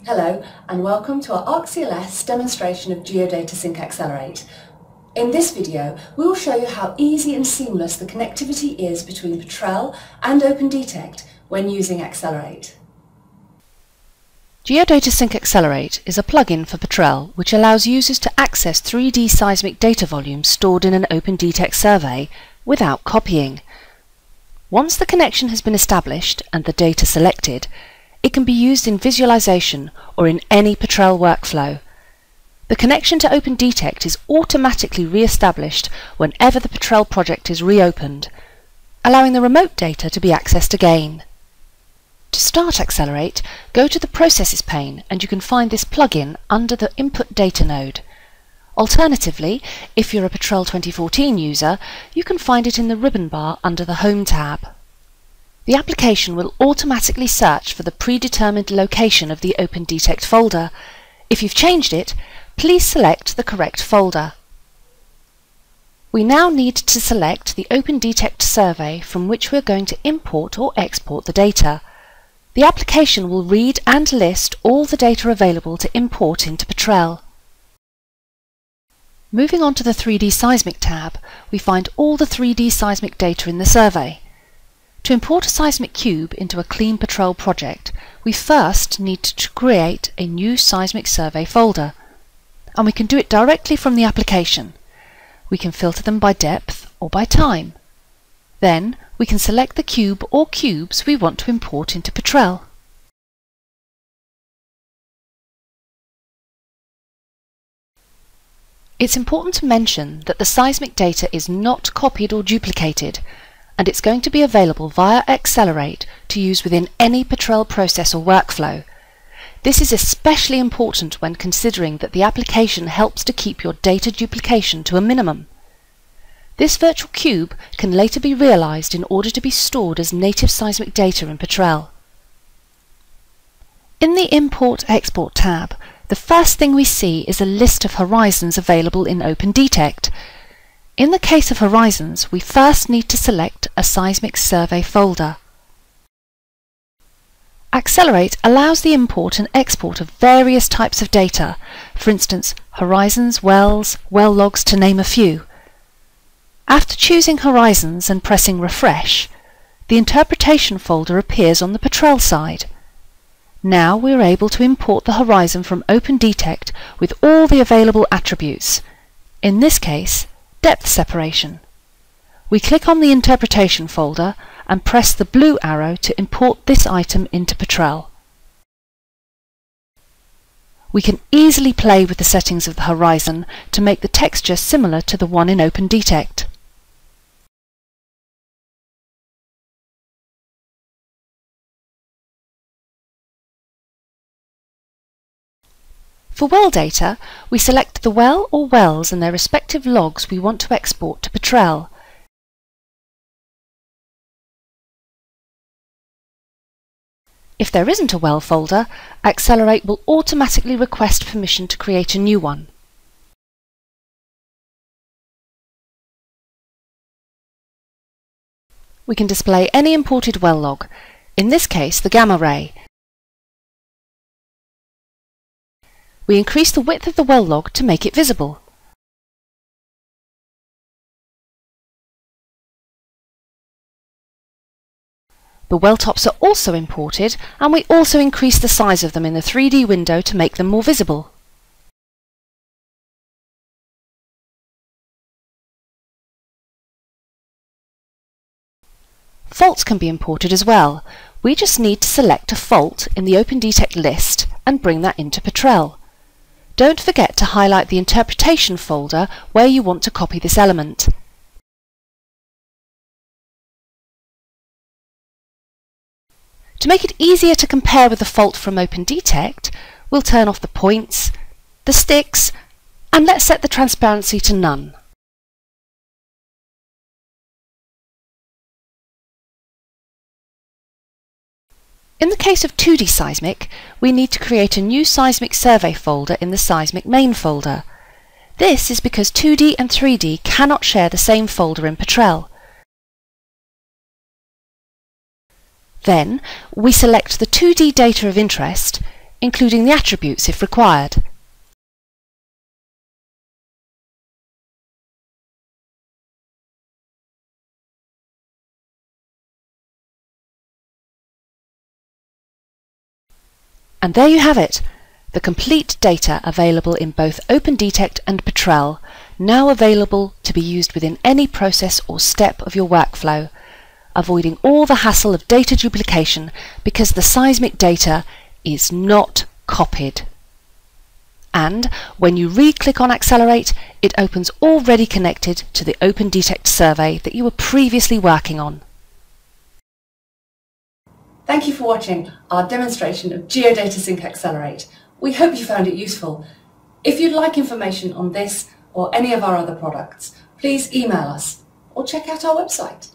Hello and welcome to our ARK CLS demonstration of GeoDataSync Accelerate. In this video we will show you how easy and seamless the connectivity is between Petrel and OpendTect when using Accelerate. GeoDataSync Accelerate is a plugin for Petrel which allows users to access 3D seismic data volumes stored in an OpendTect survey without copying. Once the connection has been established and the data selected, it can be used in visualization or in any Petrel workflow. The connection to OpendTect is automatically re-established whenever the Petrel project is reopened, allowing the remote data to be accessed again. To start Accelerate, go to the Processes pane and you can find this plugin under the Input Data node. Alternatively, if you're a Petrel 2014 user, you can find it in the ribbon bar under the Home tab. The application will automatically search for the predetermined location of the OpendTect folder. If you've changed it, please select the correct folder. We now need to select the OpendTect survey from which we're going to import or export the data. The application will read and list all the data available to import into Petrel. Moving on to the 3D Seismic tab, we find all the 3D seismic data in the survey. To import a seismic cube into a clean Petrel project, we first need to create a new seismic survey folder, and we can do it directly from the application. We can filter them by depth or by time. Then we can select the cube or cubes we want to import into Petrel. It's important to mention that the seismic data is not copied or duplicated, and it's going to be available via Accelerate to use within any Petrel process or workflow. This is especially important when considering that the application helps to keep your data duplication to a minimum. This virtual cube can later be realized in order to be stored as native seismic data in Petrel. In the Import-Export tab, the first thing we see is a list of horizons available in OpendTect. In the case of horizons, we first need to select a seismic survey folder. Accelerate allows the import and export of various types of data, for instance, horizons, wells, well logs, to name a few. After choosing horizons and pressing refresh, the interpretation folder appears on the Petrel side. Now we are able to import the horizon from OpendTect with all the available attributes. In this case, depth separation. We click on the interpretation folder and press the blue arrow to import this item into Petrel. We can easily play with the settings of the horizon to make the texture similar to the one in OpendTect. For well data, we select the well or wells and their respective logs we want to export to Petrel. If there isn't a well folder, Accelerate will automatically request permission to create a new one. We can display any imported well log, in this case the gamma ray. We increase the width of the well log to make it visible. The well tops are also imported, and we also increase the size of them in the 3D window to make them more visible. Faults can be imported as well. We just need to select a fault in the OpendTect list and bring that into Petrel. Don't forget to highlight the interpretation folder where you want to copy this element. To make it easier to compare with the fault from OpendTect, we'll turn off the points, the sticks, and let's set the transparency to none. In the case of 2D seismic, we need to create a new seismic survey folder in the seismic main folder. This is because 2D and 3D cannot share the same folder in Petrel. Then we select the 2D data of interest, including the attributes if required. And there you have it, the complete data available in both OpendTect and Petrel, now available to be used within any process or step of your workflow, avoiding all the hassle of data duplication because the seismic data is not copied. And when you re-click on Accelerate, it opens already connected to the OpendTect survey that you were previously working on. Thank you for watching our demonstration of GeoDataSync Accelerate. We hope you found it useful. If you'd like information on this or any of our other products, please email us or check out our website.